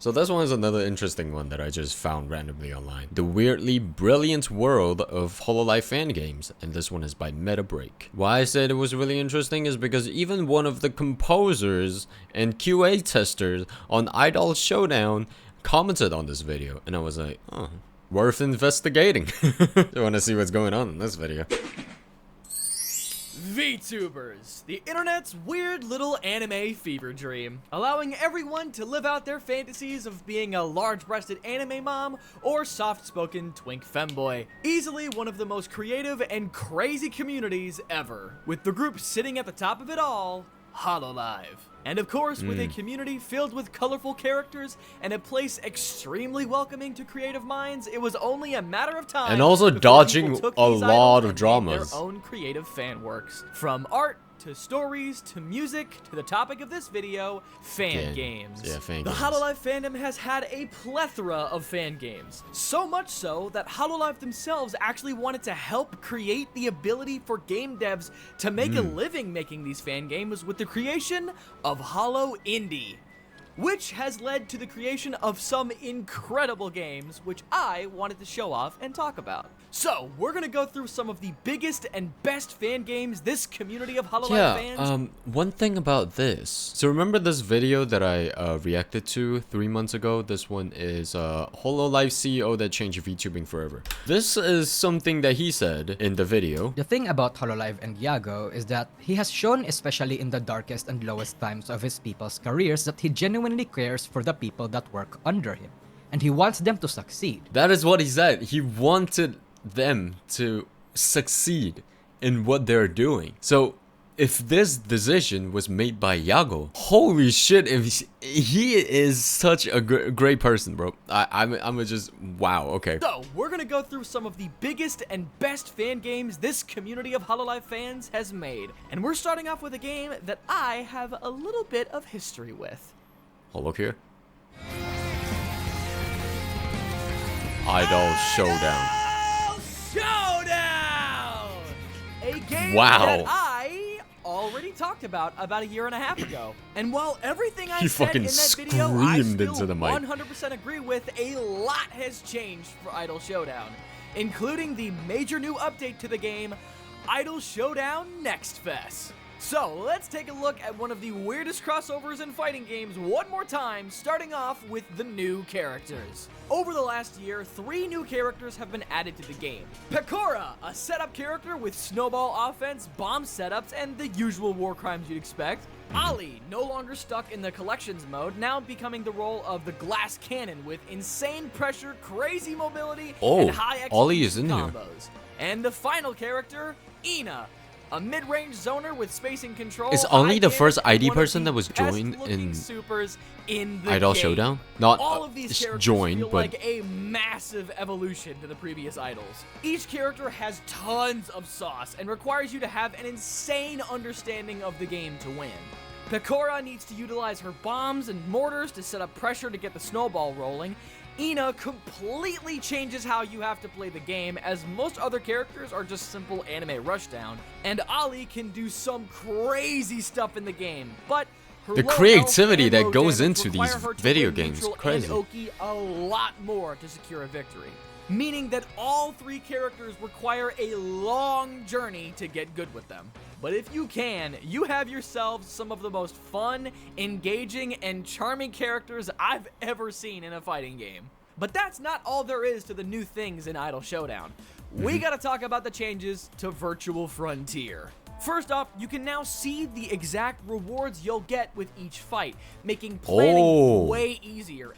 So this one is another interesting one that I just found randomly online. The weirdly brilliant world of Hololive fan games, and this one is by MetaBreak. Why I said it was really interesting is because even one of the composers and QA testers on Idol Showdown commented on this video, and I was like, oh, worth investigating. I want to see what's going on in this video. VTubers, the internet's weird little anime fever dream, allowing everyone to live out their fantasies of being a large-breasted anime mom or soft-spoken twink femboy. Easily one of the most creative and crazy communities ever, with the group sitting at the top of it all, Hololive. And of course, with a community filled with colorful characters and a place extremely welcoming to creative minds, it was only a matter of time. And also dodging a lot of dramas. Their own creative fan works, from art to stories to music to the topic of this video, fan games. Yeah, fan games. The Hololive fandom has had a plethora of fan games, so much so that Hololive themselves actually wanted to help create the ability for game devs to make a living making these fan games with the creation of Holo Indie, which has led to the creation of some incredible games, which I wanted to show off and talk about. So, we're gonna go through some of the biggest and best fan games this community of Hololive fans... one thing about this. So remember this video that I reacted to 3 months ago? This one is Hololive CEO that changed VTubing forever. This is something that he said in the video. The thing about Hololive and Yago is that he has shown, especially in the darkest and lowest times of his people's careers, that he genuinely cares for the people that work under him, and he wants them to succeed. That is what he said. He wanted them to succeed in what they're doing. So if this decision was made by Yago, holy shit, if he is such a great person, bro. I'm just, wow, okay. So, we're gonna go through some of the biggest and best fan games this community of Hololive fans has made. And we're starting off with a game that I have a little bit of history with. HoloCure? Idol Showdown. Showdown! A game Wow. that I already talked about a year and a half ago. And while everything I said in that video I still into the mic. 100% agree with, a lot has changed for Idol Showdown, including the major new update to the game, Idol Showdown Next Fest. So, let's take a look at one of the weirdest crossovers in fighting games one more time, starting off with the new characters. Over the last year, 3 new characters have been added to the game. Pekora, a setup character with snowball offense, bomb setups, and the usual war crimes you'd expect. Ali, no longer stuck in the collections mode, now becoming the role of the glass cannon with insane pressure, crazy mobility, and high execution combos. And the final character, Ina, a mid-range zoner with spacing control. Is only the first ID person that was joined in Idol Showdown? Not all of these characters joined, feel but like a massive evolution to the previous idols. Each character has tons of sauce and requires you to have an insane understanding of the game to win. Pekora needs to utilize her bombs and mortars to set up pressure to get the snowball rolling. Ina completely changes how you have to play the game, as most other characters are just simple anime rushdown, and Ali can do some crazy stuff in the game, but her the low creativity health and that low goes damage into these require her to video win games, neutral crazy. and Oki a lot more to secure a victory, meaning that all 3 characters require a long journey to get good with them. But if you can, you have yourselves some of the most fun, engaging, and charming characters I've ever seen in a fighting game. But that's not all there is to the new things in Idol Showdown. We gotta talk about the changes to Virtual Frontier. First off, you can now see the exact rewards you'll get with each fight, making planning way easier.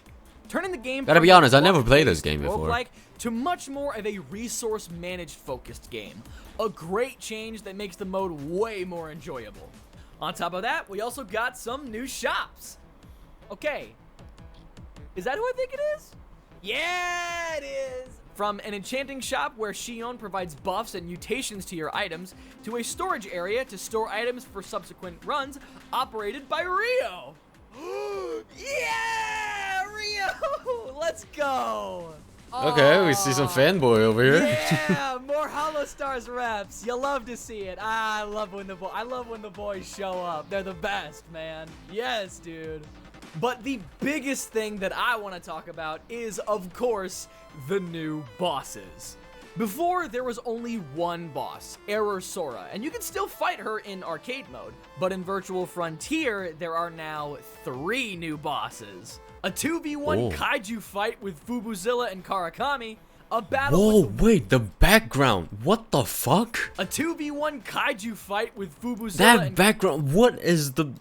Turning the game gotta be honest, I never played this game before. Roguelike to much more of a resource-managed focused game. A great change that makes the mode way more enjoyable. On top of that, we also got some new shops. Okay, is that who I think it is? Yeah, it is! From an enchanting shop where Shion provides buffs and mutations to your items, to a storage area to store items for subsequent runs, operated by Rio. Yeah, Rio! Let's go! Okay, we see some fanboy over here. Yeah, more HoloStars reps. You love to see it. I love when the boys show up. They're the best, man. Yes, dude. But the biggest thing that I want to talk about is, of course, the new bosses. Before, there was only one boss, Error Sora, and you can still fight her in arcade mode. But in Virtual Frontier, there are now 3 new bosses. A 2v1 kaiju fight with Fubuzilla and Karakami, a battle Whoa, with wait, the background. What the fuck? a 2v1 kaiju fight with Fubuzilla That and background, what is the...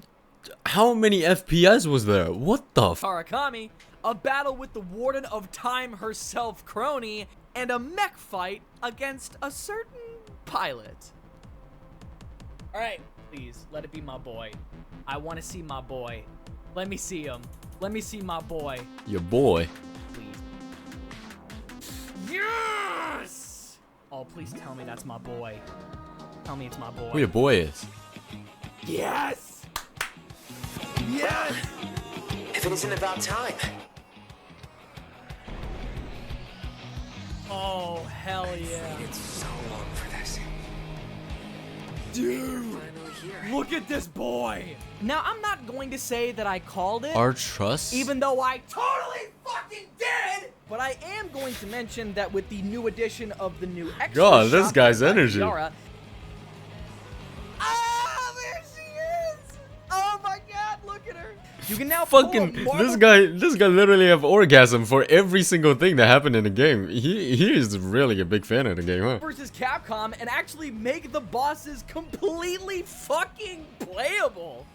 How many FPS was there? What the f... Karakami, a battle with the Warden of Time herself, Crony, and a mech fight against a certain pilot. Alright, please, let it be my boy. I want to see my boy. Let me see him. Let me see my boy. Your boy. Please. Yes! Oh, please tell me that's my boy. Tell me it's my boy. Who your boy is? Yes! Yes! If it isn't about time. Oh, hell yeah. It's so long for this. Dude, Finally here. look at this boy. Now, I'm not going to say that I called it, Our trust? even though I totally fucking did. But I am going to mention that with the new edition of the new extra God, this shop guy's by energy. Kiara. Ah, there she is. Oh my God, look at her. You can now Fucking, pull a Marvel this guy literally have orgasm for every single thing that happened in the game. He is really a big fan of the game, huh? versus Capcom and actually make the bosses completely fucking playable.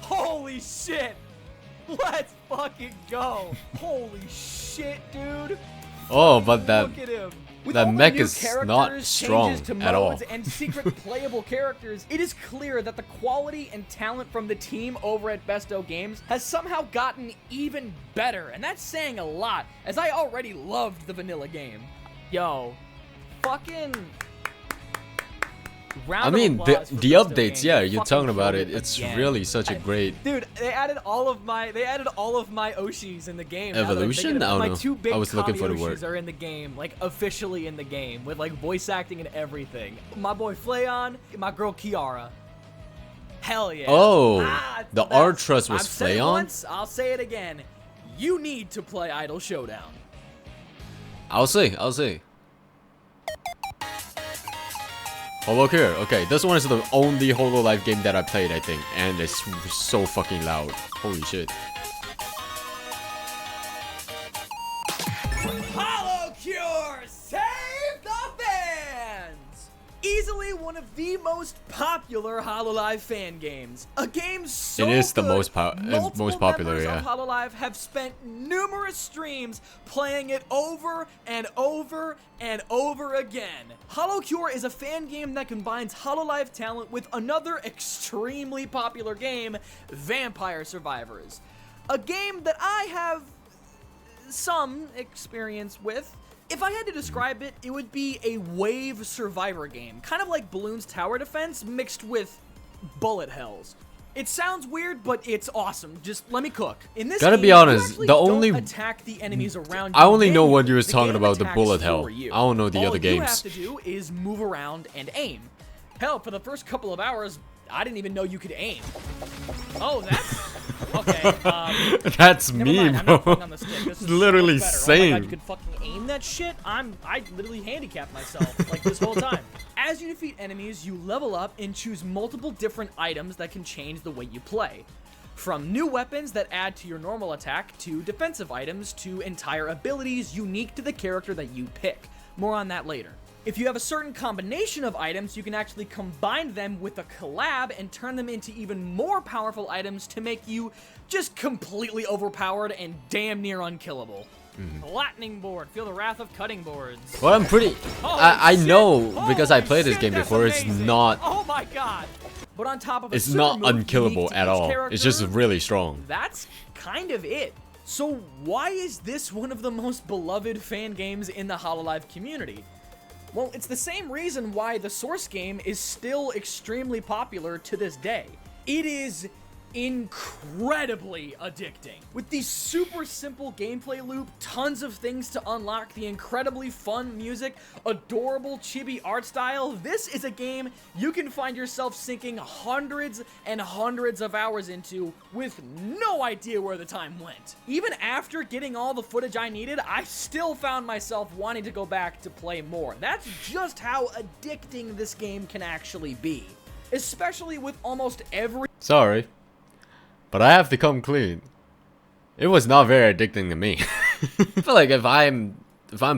Holy shit. Let's fucking go. Holy shit, dude. Oh, but that... Look at him. With that all the mech new is not characters, strong changes to at all. modes, and secret playable characters, it is clear that the quality and talent from the team over at Besto Games has somehow gotten even better, and that's saying a lot, as I already loved the vanilla game. Yo, fucking... I mean, the updates, yeah, you're talking about it. It's really such a great... Dude, they added all of my Oshis in the game. now that I'm Evolution? thinking of it. I don't My know. 2 big I was looking for the Kami word. Oshis are in the game, like officially in the game, with like voice acting and everything. My boy Flayon, my girl Kiara. Hell yeah. Oh, It's the best. art trust was I've said it Flayon? once, I'll say it again. You need to play Idol Showdown. I'll see. HoloCure. Okay, this one is the only Hololive game that I played, I think. And it's so fucking loud. Holy shit. HoloCure, save the fans! Easily one of the most popular HoloLive fan games. A game so It is the good, most popular, members yeah. of HoloLive have spent numerous streams playing it over and over and over again. HoloCure is a fan game that combines HoloLive talent with another extremely popular game, Vampire Survivors. A game that I have some experience with. If I had to describe it, it would be a wave survivor game, kind of like Bloons Tower Defense mixed with bullet hells. It sounds weird, but it's awesome. Just let me cook. In this Gotta game, be you honest, actually the don't only- attack the enemies around you. I only know what you was The talking game about, the attacks bullet for hell. you. I don't know the All other you games. have to do is move around and aim. Hell, for the first couple of hours, I didn't even know you could aim. Oh, that's... Okay, That's never me, mind, I'm bro. not putting on the stick. This It's is literally so much better. Oh my God, same. you could fucking aim that shit? I literally handicapped myself, like, this whole time. As you defeat enemies, you level up and choose multiple different items that can change the way you play. From new weapons that add to your normal attack, to defensive items, to entire abilities unique to the character that you pick. More on that later. If you have a certain combination of items, you can actually combine them with a collab and turn them into even more powerful items to make you just completely overpowered and damn near unkillable. Lightning board, feel the wrath of cutting boards. Well, I'm pretty... Holy I shit. know, because I Holy played this shit, game that's before, amazing. it's not... Oh my God! But on top of a It's super not move unkillable unique to at each all. character, It's just really strong. that's kind of it. So why is this one of the most beloved fan games in the HoloLive community? Well, it's the same reason why the Source game is still extremely popular to this day. It is incredibly addicting. With the super simple gameplay loop, tons of things to unlock, the incredibly fun music, adorable chibi art style, this is a game you can find yourself sinking hundreds and hundreds of hours into with no idea where the time went. Even after getting all the footage I needed, I still found myself wanting to go back to play more. That's just how addicting this game can actually be. Especially with almost every— Sorry, but I have to come clean. It was not very addicting to me. I feel like if I'm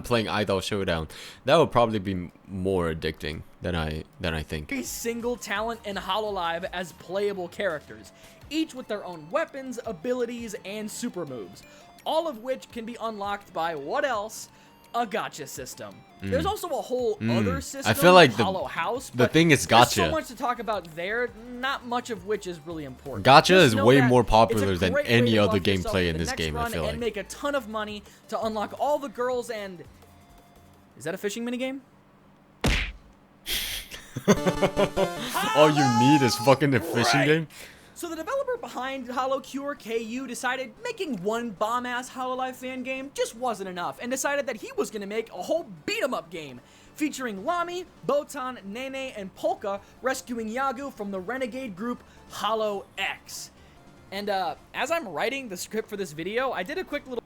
playing Idol Showdown, that would probably be more addicting than I think. every single talent in Hololive as playable characters, each with their own weapons, abilities, and super moves, all of which can be unlocked by what else? A gacha system. There's also a whole other system, I feel like Hollow House, the but thing is there's gacha. so much to talk about there, not much of which is really important. Gacha Just is know way that more it's a popular than great way any to other buff yourself gameplay for in the this next game, I run feel and like. make a ton of money to unlock all the girls and— Is that a fishing minigame? All you need is fucking a fishing Right. game? So the developer behind HoloCure, KU, decided making one bomb-ass HoloLive fan game just wasn't enough, and decided that he was gonna make a whole beat-em-up game featuring Lami, Botan, Nene, and Polka rescuing Yagu from the renegade group Holo X. And as I'm writing the script for this video, I did a quick little—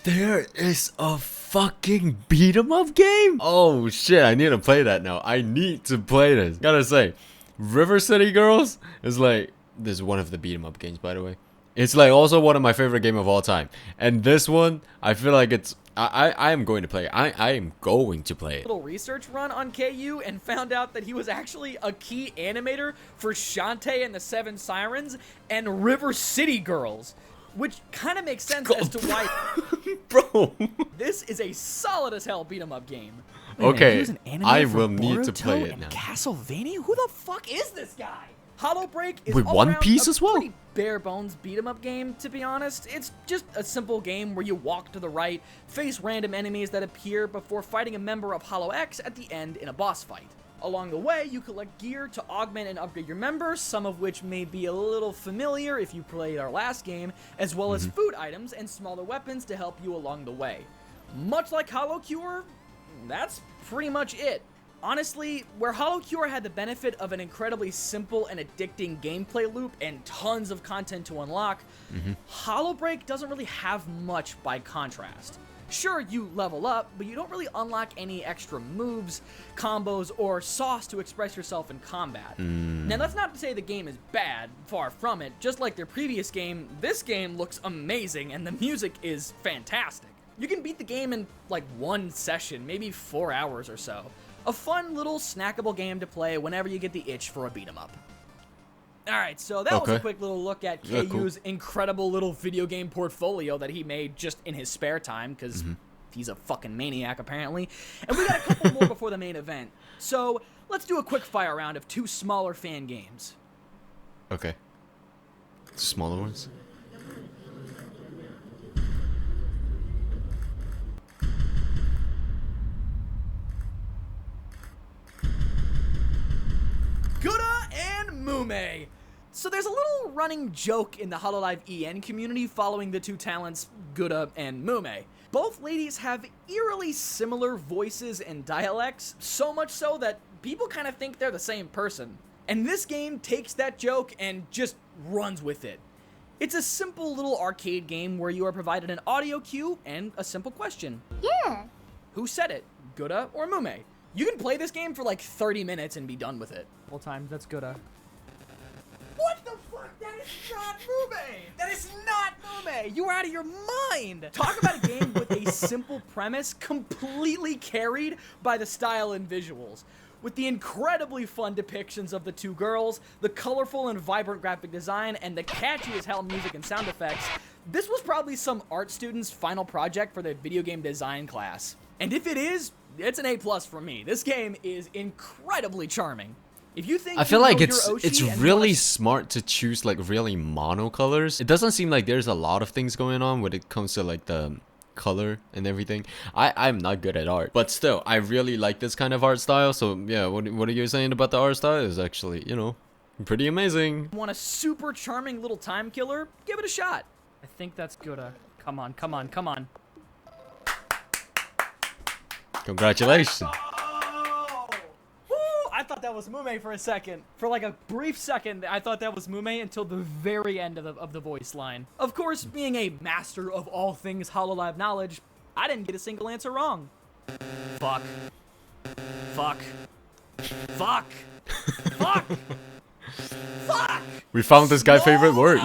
There is a fucking beat 'em up game? Oh shit, I need to play that now. I need to play this. Gotta say, River City Girls is like, this is one of the beat 'em up games, by the way. It's like also one of my favorite game of all time. And this one, I feel like it's, I am going to play it. I am going to play it. little research run on KU and found out that he was actually a key animator for Shantae and the Seven Sirens and River City Girls, which kind of makes sense as to why Bro. this is a solid as hell beat 'em up game. Okay, I will need to play it now. Castlevania? Who the fuck is this guy? HoloBreak is With all One around Piece a as well? pretty bare bones beat 'em up game, to be honest. It's just a simple game where you walk to the right, face random enemies that appear before fighting a member of Holo X at the end in a boss fight. Along the way, you collect gear to augment and upgrade your members, some of which may be a little familiar if you played our last game, as well as food items and smaller weapons to help you along the way. Much like HoloCure, that's pretty much it. Honestly, where HoloCure had the benefit of an incredibly simple and addicting gameplay loop and tons of content to unlock, HoloBreak doesn't really have much by contrast. Sure, you level up, but you don't really unlock any extra moves, combos, or sauce to express yourself in combat. Now, that's not to say the game is bad, far from it. Just like their previous game, this game looks amazing and the music is fantastic. You can beat the game in like one session, maybe 4 hours or so. A fun little snackable game to play whenever you get the itch for a beat 'em up. Alright, so that was a Okay. quick little look at Yeah, KU's cool. incredible little video game portfolio that he made just in his spare time, because he's a fucking maniac apparently. And we got a couple more before the main event. So let's do a quick fire round of 2 smaller fan games. Okay. Smaller ones? Gura and Mume. So there's a little running joke in the HoloLive EN community following the 2 talents, Gura and Mume. Both ladies have eerily similar voices and dialects, so much so that people kind of think they're the same person. And this game takes that joke and just runs with it. It's a simple little arcade game where you are provided an audio cue and a simple question. Yeah. Who said it, Gura or Mume? You can play this game for like 30 minutes and be done with it. Full time, that's Gura. What the fuck? That is not Mume! That is not Mume! You are out of your mind! Talk about a game with a simple premise completely carried by the style and visuals. With the incredibly fun depictions of the 2 girls, the colorful and vibrant graphic design, and the catchy as hell music and sound effects, this was probably some art student's final project for their video game design class. And if it is, it's an A+ for me. This game is incredibly charming. If you think I feel you like know it's your Oshi and you really wanna smart to choose like really mono colors. It doesn't seem like there's a lot of things going on when it comes to like the color and everything. I'm not good at art, but still I really like this kind of art style. So yeah, what are you saying about the art style is actually, you know, Pretty amazing. Want a super charming little time killer? Give it a shot. I think that's good. Come on, come on, come on. Congratulations. Oh! Woo! I thought that was Mume for a second. For like a brief second, I thought that was Mume until the very end of the voice line. Of course, being a master of all things HoloLive knowledge, I didn't get a single answer wrong. Fuck. Fuck. Fuck. Fuck. Fuck! We found this guy's favorite word.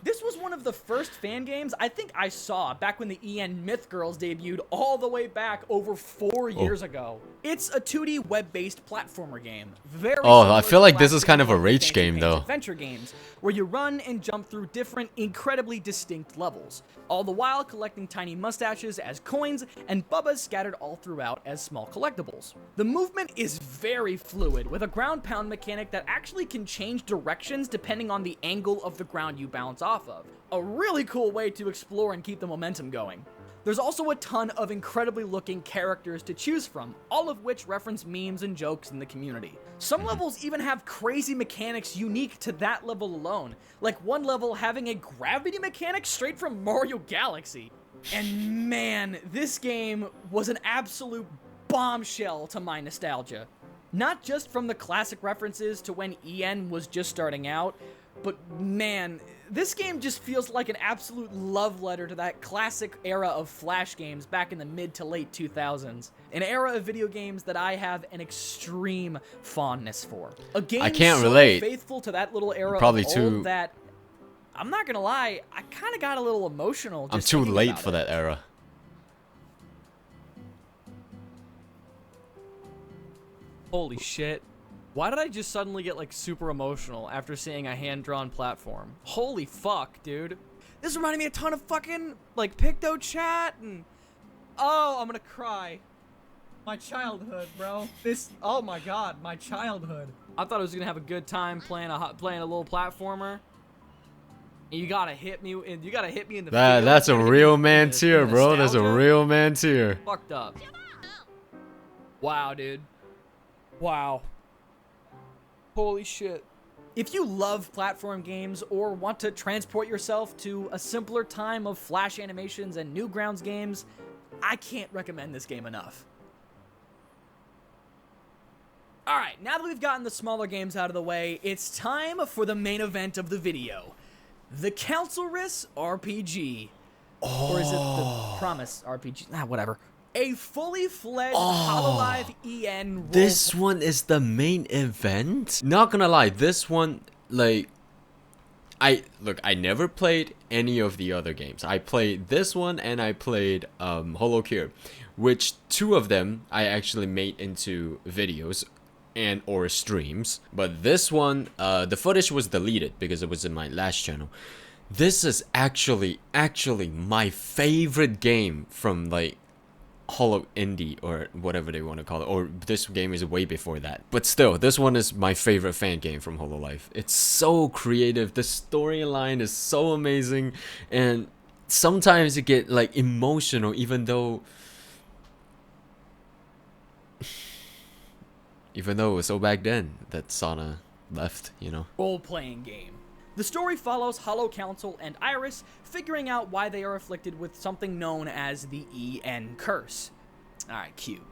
This was one of the first fan games I think I saw back when the EN Myth Girls debuted all the way back over 4 years ago. It's a 2D web-based platformer game. Very I feel like this similar is kind of a to rage game though. Adventure games, where you run and jump through different, incredibly distinct levels, all the while collecting tiny mustaches as coins and bubbas scattered all throughout as small collectibles. The movement is very fluid, with a ground pound mechanic that actually can change directions depending on the angle of the ground you bounce off of. A really cool way to explore and keep the momentum going. There's also a ton of incredibly looking characters to choose from, all of which reference memes and jokes in the community. Some levels even have crazy mechanics unique to that level alone, like one level having a gravity mechanic straight from Mario Galaxy. And man, this game was an absolute bombshell to my nostalgia. Not just from the classic references to when EN was just starting out, but man, this game just feels like an absolute love letter to that classic era of Flash games back in the mid to late 2000s. An era of video games that I have an extreme fondness for. A game I can't so relate. faithful to that little era Probably of too- old that, I'm not gonna lie, I kind of got a little emotional just I'm too thinking late about for it. that era. Holy shit. Why did I just suddenly get like super emotional after seeing a hand-drawn platform? Holy fuck, dude. This reminded me a ton of fucking like Picto Chat and oh, I'm gonna cry. My childhood, bro. Oh my god, my childhood. I thought I was gonna have a good time playing a little platformer. And you gotta hit me in the feels. That's a You gotta hit real me man in the tier, bro. That's a nostalgia. real man tier. Fucked up. Wow, dude. Wow. Holy shit. If you love platform games or want to transport yourself to a simpler time of Flash animations and Newgrounds games, I can't recommend this game enough. Alright, now that we've gotten the smaller games out of the way, it's time for the main event of the video. The Councilress RPG. Or is it the Promise RPG? Whatever. A fully fledged HoloLive EN role. This one is the main event? Not gonna lie, this one, like, I never played any of the other games. I played this one and I played HoloCure, which 2 of them I actually made into videos and or streams. But this one, the footage was deleted because it was in my last channel. This is actually my favorite game from like Holo Indie or whatever they want to call it, or this game is way before that. But still, this one is my favorite fan game from Hololive. It's so creative, the storyline is so amazing, and sometimes you get like emotional even though it was so back then that Sana left, you know. Role-playing game. The story follows Hollow Council and Iris figuring out why they are afflicted with something known as the EN curse. Alright, cue.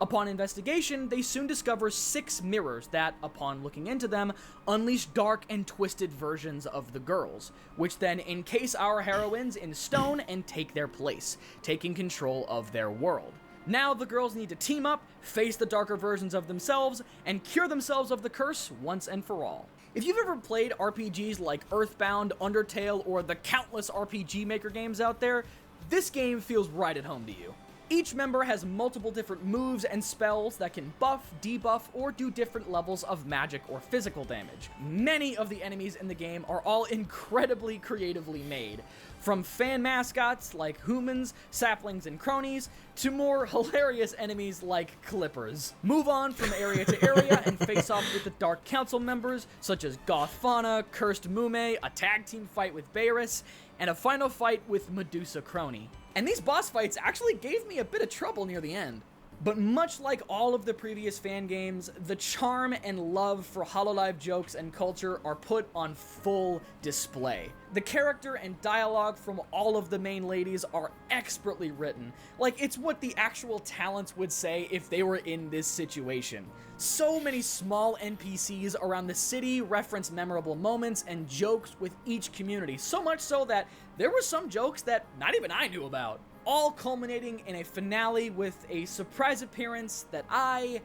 Upon investigation, they soon discover 6 mirrors that, upon looking into them, unleash dark and twisted versions of the girls, which then encase our heroines in stone and take their place, taking control of their world. Now the girls need to team up, face the darker versions of themselves, and cure themselves of the curse once and for all. If you've ever played RPGs like Earthbound, Undertale, or the countless RPG Maker games out there, this game feels right at home to you. Each member has multiple different moves and spells that can buff, debuff, or do different levels of magic or physical damage. Many of the enemies in the game are all incredibly creatively made, from fan mascots like humans, saplings, and cronies, to more hilarious enemies like clippers. Move on from area to area and face off with the Dark Council members, such as Goth Fauna, Cursed Mume, a tag team fight with Beerus, and a final fight with Medusa Crony. And these boss fights actually gave me a bit of trouble near the end. But much like all of the previous fan games, the charm and love for Hololive jokes and culture are put on full display. The character and dialogue from all of the main ladies are expertly written. Like, it's what the actual talents would say if they were in this situation. So many small NPCs around the city reference memorable moments and jokes with each community, so much so that there were some jokes that not even I knew about. All culminating in a finale with a surprise appearance that I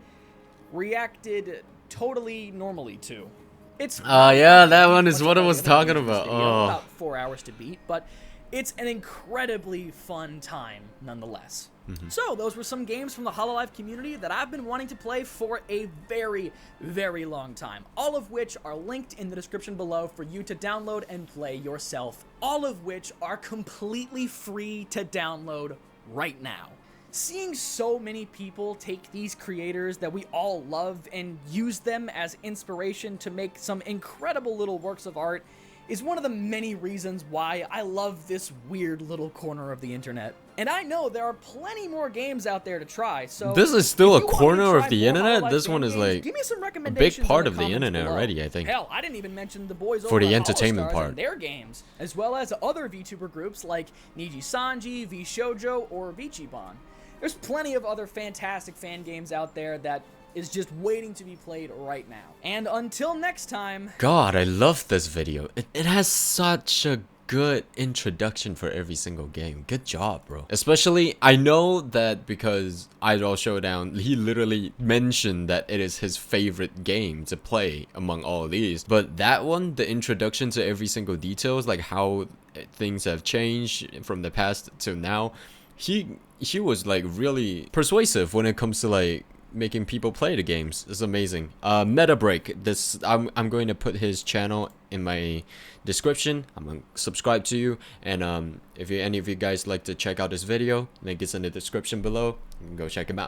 reacted totally normally to. It's yeah, that one is much what I like was another talking YouTube about. video, Oh. about 4 hours to beat, but it's an incredibly fun time nonetheless. So those were some games from the Hololive community that I've been wanting to play for a very, very long time, all of which are linked in the description below for you to download and play yourself, all of which are completely free to download right now. Seeing so many people take these creators that we all love and use them as inspiration to make some incredible little works of art is one of the many reasons why I love this weird little corner of the internet. And I know there are plenty more games out there to try, so This is still if a you want me to corner try of the more internet? Hololive This fan one is games, like give me some a big recommendations part in of the comments internet below. already, I think. Hell, I didn't even mention the boys For over the at entertainment HoloStars part. and their games, as well as other VTuber groups like Niji Sanji, V Shoujo, or Vichiban. There's plenty of other fantastic fan games out there that is just waiting to be played right now. And until next time, God, I love this video. It has such a good introduction for every single game. Good job, bro. Especially, I know that because Idol Showdown, he literally mentioned that it is his favorite game to play among all of these. But that one, the introduction to every single details, like how things have changed from the past till now, he was like really persuasive when it comes to like making people play the games. It's amazing. MetaBreak, this I'm going to put his channel in my description. I'm gonna subscribe to you, and if any of you guys like to check out this video, link is in the description below. You can go check him out.